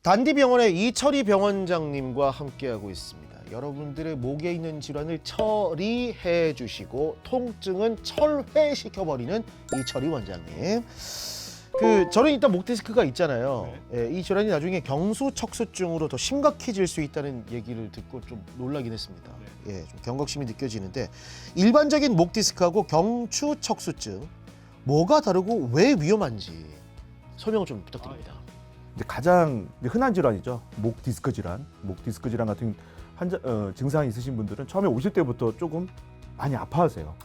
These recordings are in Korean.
단디병원의 이철희 병원장님과 함께하고 있습니다. 여러분들의 목에 있는 질환을 처리해 주시고 통증은 철회시켜버리는 이철희 원장님. 저는 일단 목 디스크가 있잖아요. 예, 이 질환이 나중에 경수척수증으로 더 심각해질 수 있다는 얘기를 듣고 좀 놀라긴 했습니다. 예, 좀 경각심이 느껴지는데 일반적인 목 디스크하고 경추척수증 뭐가 다르고 왜 위험한지 설명을 좀 부탁드립니다. 이제 가장 흔한 질환이죠. 목 디스크 질환. 목 디스크 질환 같은 증상이 있으신 분들은 처음에 오실 때부터 조금 많이 아파하세요.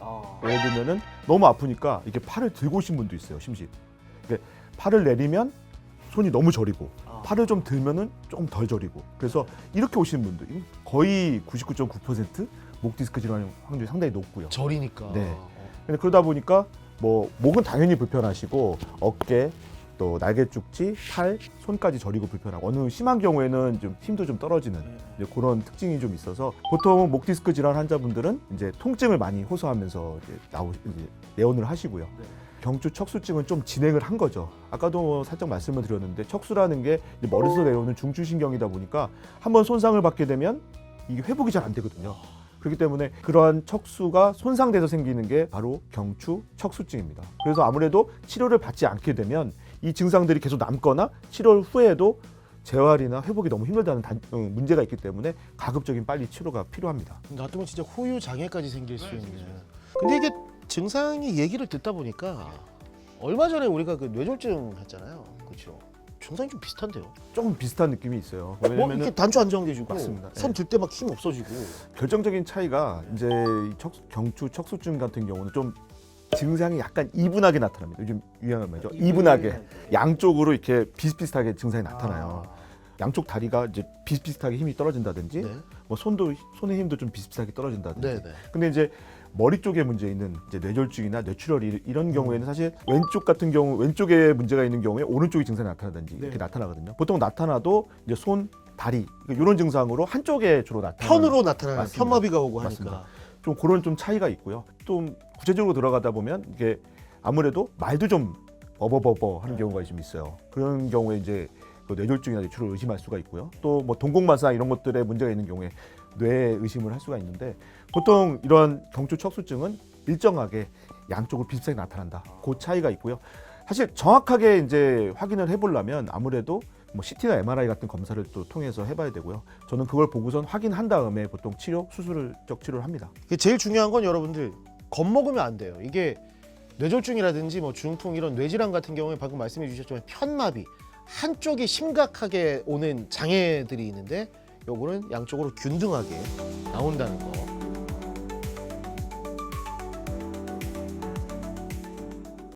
예를 들면은 너무 아프니까 이렇게 팔을 들고 오신 분도 있어요. 심시. 팔을 내리면 손이 너무 저리고 팔을 좀 들면은 조금 덜 저리고 그래서 이렇게 오시는 분들 거의 99.9% 목 디스크 질환 확률이 상당히 높고요. 저리니까. 네. 근데 그러다 보니까 뭐 목은 당연히 불편하시고 어깨 또 날개 쪽지, 팔, 손까지 저리고 불편하고 어느 심한 경우에는 좀 힘도 좀 떨어지는 이제 그런 특징이 좀 있어서 보통 목 디스크 질환 환자분들은 이제 통증을 많이 호소하면서 이제 내원을 하시고요. 경추 척수증은 좀 진행을 한 거죠. 아까도 살짝 말씀을 드렸는데 척수라는 게 머리에서 내려오는 중추신경이다 보니까 한번 손상을 받게 되면 이게 회복이 잘 안 되거든요. 그렇기 때문에 그러한 척수가 손상돼서 생기는 게 바로 경추 척수증입니다. 그래서 아무래도 치료를 받지 않게 되면 이 증상들이 계속 남거나 치료 후에도 재활이나 회복이 너무 힘들다는 문제가 있기 때문에 가급적인 빨리 치료가 필요합니다. 나 같으면 진짜 후유 장애까지 생길 수 있는. 근데 이게 증상이 얘기를 듣다 보니까 얼마 전에 우리가 그 뇌졸중 했잖아요. 그렇죠? 증상이 좀 비슷한데요. 조금 비슷한 느낌이 있어요. 뭐 왜냐면 이렇게 단추 안정돼지고 맞습니다. 손 들 때 막 힘 없어지고. 결정적인 차이가 이제 경추 척수증 같은 경우는 좀 증상이 약간 이분하게 나타납니다. 요즘 유행한 말이죠. 이분하게 양쪽으로 이렇게 비슷비슷하게 증상이 나타나요. 양쪽 다리가 이제 비슷비슷하게 힘이 떨어진다든지, 네. 뭐 손의 힘도 좀 비슷비슷하게 떨어진다든지. 네, 네. 근데 이제 머리 쪽에 문제 있는 이제 뇌졸중이나 뇌출혈 이런 경우에는 사실 왼쪽 같은 경우 왼쪽에 문제가 있는 경우에 오른쪽이 증상이 나타나든지 이렇게 나타나거든요. 보통 나타나도 이제 손, 다리 이런 증상으로 한쪽에 주로 나타나는 편으로 나타나는 맞습니다. 편마비가 오고 맞습니다. 하니까. 좀 그런 좀 차이가 있고요. 좀 구체적으로 들어가다 보면 이게 아무래도 말도 좀 버버버버 하는 경우가 좀 있어요. 그런 경우에 이제 그 뇌졸중이나 뇌출혈을 의심할 수가 있고요. 또 뭐 동공마사 이런 것들에 문제가 있는 경우에 뇌 의심을 할 수가 있는데 보통 이런 경추 척수증은 일정하게 양쪽으로 비슷하게 나타난다. 그 차이가 있고요. 사실 정확하게 이제 확인을 해보려면 아무래도 뭐 CT나 MRI 같은 검사를 또 통해서 해봐야 되고요. 저는 그걸 보고선 확인한 다음에 보통 수술적 치료를 합니다. 이게 제일 중요한 건 여러분들 겁먹으면 안 돼요. 이게 뇌졸중이라든지 뭐 중풍 이런 뇌질환 같은 경우에 방금 말씀해 주셨지만 편마비 한쪽이 심각하게 오는 장애들이 있는데 요거는 양쪽으로 균등하게 나온다는 거.